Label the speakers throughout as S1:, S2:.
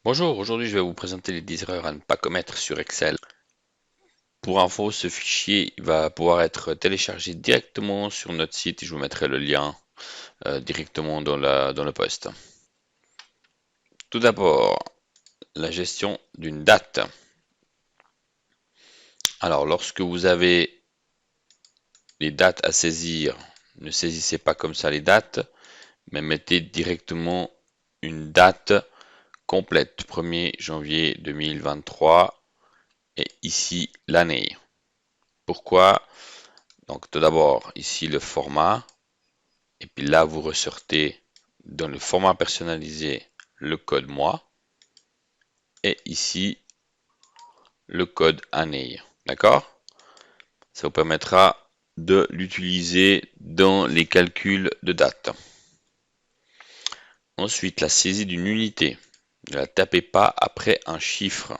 S1: Bonjour, aujourd'hui je vais vous présenter les 10 erreurs à ne pas commettre sur Excel. Pour info, ce fichier va pouvoir être téléchargé directement sur notre site et je vous mettrai le lien directement dans le post. Tout d'abord, la gestion d'une date. Alors, lorsque vous avez les dates à saisir, ne saisissez pas comme ça les dates, mais mettez directement une date complète, 1er janvier 2023, et ici l'année. Pourquoi? Donc tout d'abord ici le format, et puis là vous ressortez dans le format personnalisé le code mois, et ici le code année. D'accord? Ça vous permettra de l'utiliser dans les calculs de date. Ensuite, la saisie d'une unité. Ne la tapez pas après un chiffre.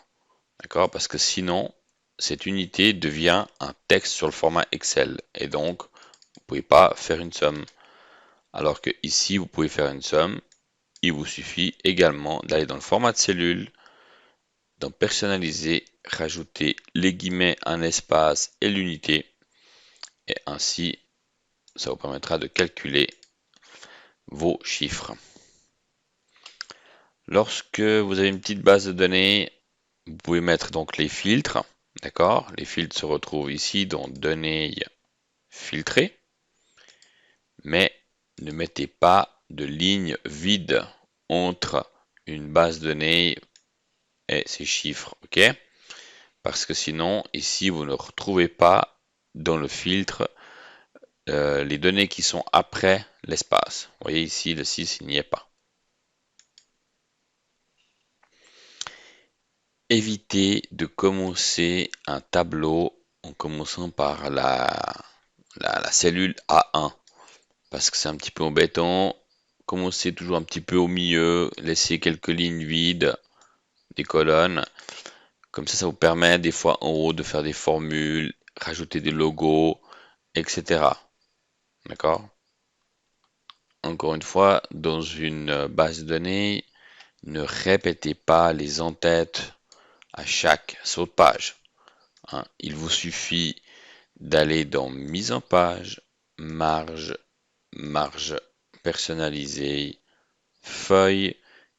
S1: D'accord? Parce que sinon, cette unité devient un texte sur le format Excel. Et donc, vous ne pouvez pas faire une somme. Alors que ici, vous pouvez faire une somme. Il vous suffit également d'aller dans le format de cellule, dans personnaliser, rajouter les guillemets, un espace et l'unité. Et ainsi, ça vous permettra de calculer vos chiffres. Lorsque vous avez une petite base de données, vous pouvez mettre donc les filtres. D'accord? Les filtres se retrouvent ici dans données filtrées. Mais ne mettez pas de ligne vide entre une base de données et ces chiffres. OK? Parce que sinon, ici, vous ne retrouvez pas dans le filtre les données qui sont après l'espace. Vous voyez ici, le 6, il n'y est pas. Évitez de commencer un tableau en commençant par la cellule A1, parce que c'est un petit peu embêtant. Commencez toujours un petit peu au milieu, laissez quelques lignes vides, des colonnes. Comme ça vous permet des fois en haut de faire des formules, rajouter des logos, etc. D'accord? Encore une fois, dans une base de données, ne répétez pas les en-têtes à chaque saut de page. Hein. Il vous suffit d'aller dans mise en page, marge, marge personnalisée, feuille,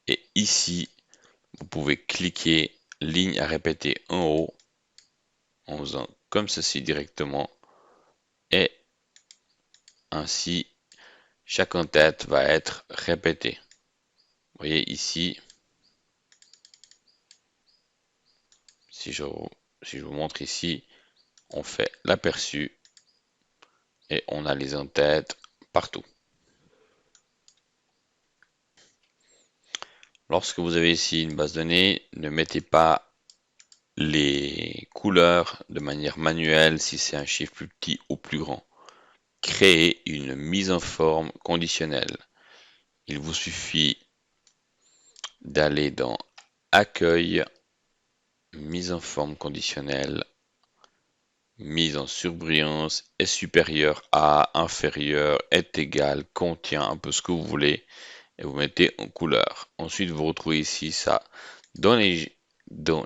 S1: et ici, vous pouvez cliquer ligne à répéter en haut en faisant comme ceci directement, et ainsi, chaque en-tête va être répété. Vous voyez ici, si je vous montre ici, on fait l'aperçu et on a les en-têtes partout. Lorsque vous avez ici une base de données, ne mettez pas les couleurs de manière manuelle si c'est un chiffre plus petit ou plus grand. Créez une mise en forme conditionnelle. Il vous suffit d'aller dans Accueil, mise en forme conditionnelle, mise en surbrillance est supérieure à, inférieure, est égal, contient, un peu ce que vous voulez, et vous mettez en couleur. Ensuite, vous retrouvez ici ça dans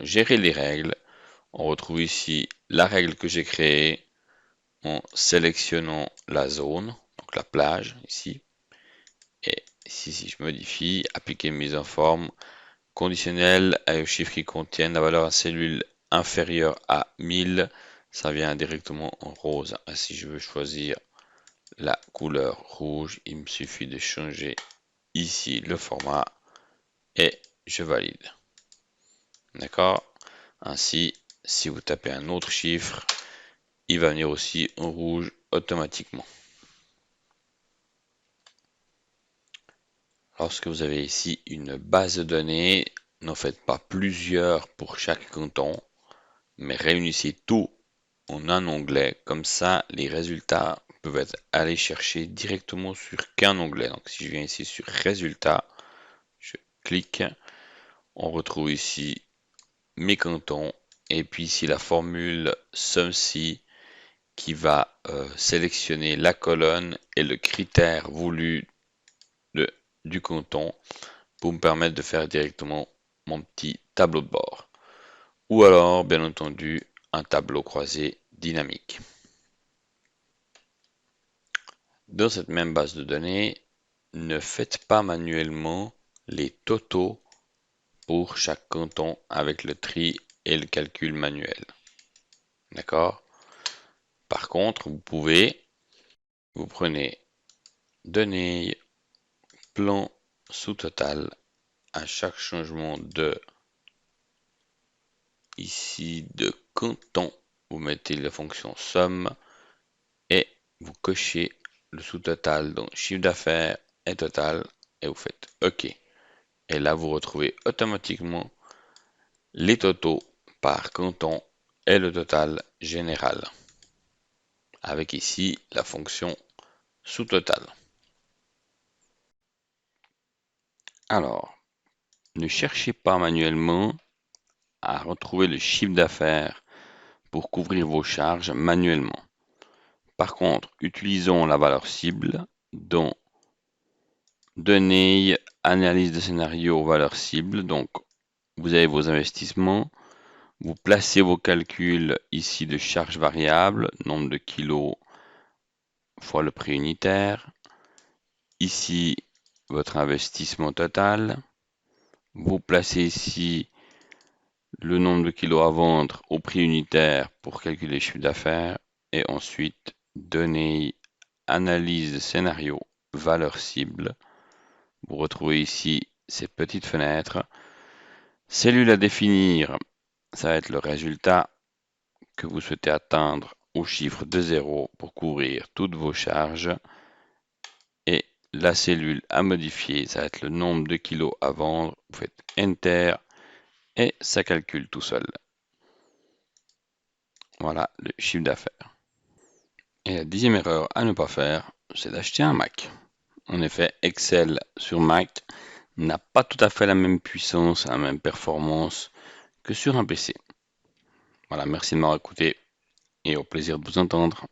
S1: Gérer les règles. On retrouve ici la règle que j'ai créée en sélectionnant la zone, donc la plage ici. Et ici, si je modifie, appliquer une mise en forme conditionnelle aux chiffres qui contiennent la valeur à cellule inférieure à 1000, ça vient directement en rose. Si je veux choisir la couleur rouge, il me suffit de changer ici le format et je valide. D'accord? Ainsi, si vous tapez un autre chiffre, il va venir aussi en rouge automatiquement. Lorsque vous avez ici une base de données, n'en faites pas plusieurs pour chaque canton, mais réunissez tout en un onglet. Comme ça, les résultats peuvent être allés chercher directement sur qu'un onglet. Donc si je viens ici sur Résultats, je clique, on retrouve ici mes cantons, et puis ici la formule SUMSI qui va sélectionner la colonne et le critère voulu du canton pour me permettre de faire directement mon petit tableau de bord. Ou alors, bien entendu, un tableau croisé dynamique. Dans cette même base de données, ne faites pas manuellement les totaux pour chaque canton avec le tri et le calcul manuel. D'accord? Par contre, vous prenez données, plan sous-total, à chaque changement de ici de canton, vous mettez la fonction somme et vous cochez le sous-total, donc chiffre d'affaires et total, et vous faites OK. Et là, vous retrouvez automatiquement les totaux par canton et le total général, avec ici la fonction sous-total. Alors, ne cherchez pas manuellement à retrouver le chiffre d'affaires pour couvrir vos charges manuellement. Par contre, utilisons la valeur cible dont données, analyse de scénario, valeur cible. Donc, vous avez vos investissements, vous placez vos calculs ici de charges variables, nombre de kilos fois le prix unitaire. Ici, votre investissement total. Vous placez ici le nombre de kilos à vendre au prix unitaire pour calculer le chiffre d'affaires. Et ensuite, données, analyse de scénario, valeur cible. Vous retrouvez ici ces petites fenêtres. Cellule à définir, ça va être le résultat que vous souhaitez atteindre au chiffre de 0 pour couvrir toutes vos charges. Et la cellule à modifier, ça va être le nombre de kilos à vendre. Vous faites Enter et ça calcule tout seul. Voilà le chiffre d'affaires. Et la 10e erreur à ne pas faire, c'est d'acheter un Mac. En effet, Excel sur Mac n'a pas tout à fait la même puissance, la même performance que sur un PC. Voilà, merci de m'avoir écouté et au plaisir de vous entendre.